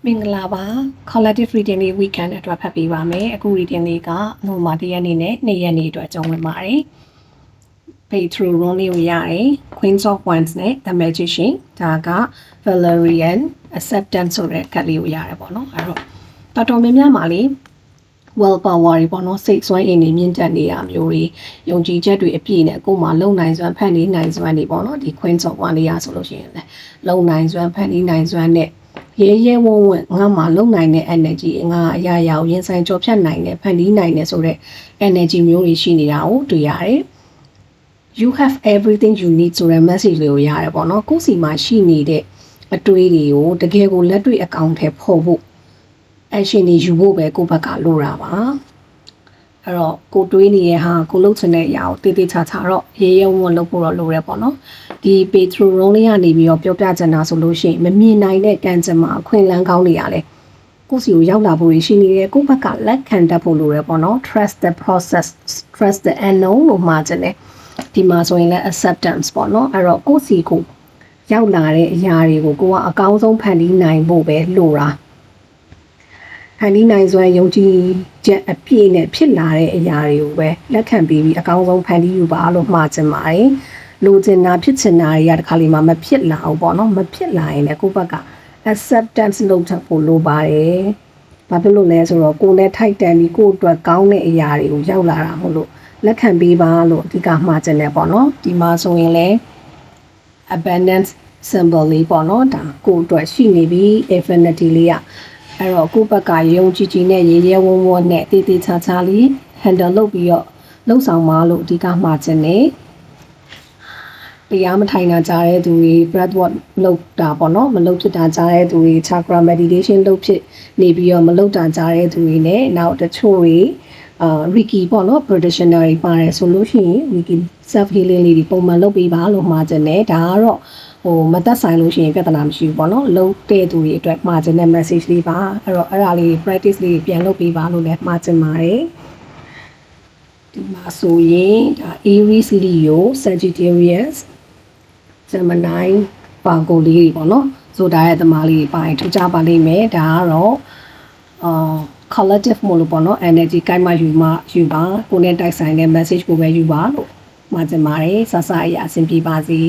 မင်္ဂလာပါ collective reading လေး weekend အတွက်ဖတ်ပေးပါမယ်အခု reading လေးကနိုမာ1ရက်နေ့နဲ့2ရက်နေ့အတွက်အကြောင်းဝင်ပါတယ် page through roll လေးကိုရတယ် Queens of Wands နဲ့ The Magician ဒါက Valerian Acceptance ဆိုတဲ့ကတ်လေးကိုရတယ်ပေါ့နော်အဲ့တော့တော်များများမှာလေ well power တွေပေါ့နော်စိတ်ဆွမ်းအင်တွေမြင့်တက်နေတာမျိုးတွေယုံကြည်ချက်တွေအပြည့်နဲ့ကိုယ်မှာလုံနိုင်စွမ်းဖန်တီးနိုင်စွမ်းတွေပေါ့နော်ဒီ Queens of Wands လေးရဆိုလို့ရှိရင်လည်းလုံနိုင်စွမ်းဖန်တီးနိုင်စွမ်းနဲ့ရဲရဲဝံ့ဝံ့ငါမှလုံနိုင်တဲ့ energy ငါအရာရာကိုရင်ဆိုင်ကြော်ဖြတ်နိုင်တဲ့ဖန်တီးနိုင်တဲ့ဆိုတဲ့ energy မျိုးတွေရှိနေတာကိုတွေ့ရတယ် you have everything you need ဆိုတဲ့ message လေးကိုရတယ်ပေါ့နော်ကိုယ်စီမှာရှိနေတဲ့အတွေးတွေကိုတကယ်ကိုလက်တွေ့အကောင့်ထဲပေါ်ဖို့ action တွေယူဖို့ပဲကိုယ့်ဘက်ကလိုတာပါအဲ့တော့ကိုတွေးနေတဲ့ဟာကိုလှုပ်ချင်တဲ့အရာကိုတေးသေးချာချာတော့ရဲရဲဝံ့ဝံ့လုပ်ဖို့တော့လိုရဲပေါ့နော်ဒီ Petro Roll လေးကနေပြီးတော့ပြောပြချင်တာဆိုလို့ရှိရင်မမြင်နိုင်တဲ့ကံကြမ္မာအခွင့်အလမ်းကောင်းတွေရလဲကိုယ့်စီကိုရောက်လာဖို့ရှိနေတယ်ကိုယ့်ဘက်ကလက်ခံတတ်ဖို့လိုရဲပေါ့နော် trust the process trust the unknown လို့မှာချင်တယ်ဒီမှာဆိုရင်လည်း acceptance ပေါ့နော်အဲ့တော့ကိုယ့်စီကိုရောက်လာတဲ့အရာတွေကိုကိုကအကောင်းဆုံးဖန်တီးနိုင်ဖို့ပဲလိုတာဖန်တီးနိုင်စွမ်းယုံကြည်ချက်အပြည့်နဲ့ဖြစ်လာတဲ့အရာတွေကိုပဲလက်ခံပြီးအကောင်းဆုံးဖန်တီးယူပါလို့မှာချင်ပါတယ်လိုချင်တာဖြစ်ချင်တာတွေကတခါလေမှမဖြစ်လာဘူးပေါ့နော်မဖြစ်လာရင်လည်းကိုယ့်ဘက်က acceptance လုပ်ချက်ဖို့လိုပါတယ်ဘာဖြစ်လို့လဲဆိုတော့ကိုယ်နဲ့ထိုက်တန်ပြီးကိုယ့်အတွက်ကောင်းတဲ့အရာတွေကိုရောက်လာတာမို့လို့လက်ခံပေးပါလို့အဓိကမှာချင်တယ်ပေါ့နော်ဒီမှာဆိုရင်လည်း abundance symbol လေးပေါ့နော်ဒါကိုယ့်အတွက်ရှိနေပြီ infinity လေးอ่ะအဲ့တော့ကိုယ့်ဘက်ကယုံကြည်ကြည်နဲ့ရေရဲဝံ့ဝံ့နဲ့တေးသေးချာချာလေး handle လုပ်ပြီးတော့လှုပ်ဆောင်ပါလို့အဓိကမှာချင်တယ်တရားမထိုင်တာကြားတဲ့သူတွေ breath work လုပ်တာပေါ့နော်မလုပ်ဖြစ်တာကြားတဲ့သူတွေ chakra meditation လုပ်ဖြစ်နေပြီးတော့မလုပ်တာကြားတဲ့သူတွေနဲ့နောက်တချို့တွေReiki ပေါ့နော် traditional တွေပါတယ်ဆိုလို့ရှိရင် Reiki self healing လေးတွေပုံမှန်လုပ်ပေးပါလို့မှာချင်တယ်ဒါကတော့မသက်ဆိုင်လို့ရှိရင်ပြဿနာမရှိဘူးပေါ့နော်လုံးတဲ့သူတွေအတွက်မှာချင်တဲ့ message လေးပါအဲ့တော့အဲ့ဒါလေး practice လေးပြန်လုပ်ပေးပါလို့လည်းမှာချင်ပါတယ်ဒီမှာဆိုရင်ဒါ Aries Leo Sagittarius Gemini Virgo လေးတွေပေါ့နော်ဆိုဒါရဲ့သမားလေးတွေပိုင်းထူးခြားပါလိမ့်မယ်ဒါကတော့collective မို့လို့ပေါ့နော် energy ကိုင်းမှယူပါကိုနဲ့တိုက်ဆိုင်တဲ့ message ကိုပဲယူပါလို့မှာချင်ပါတယ်ဆဆအရာအဆင်ပြေပါစေ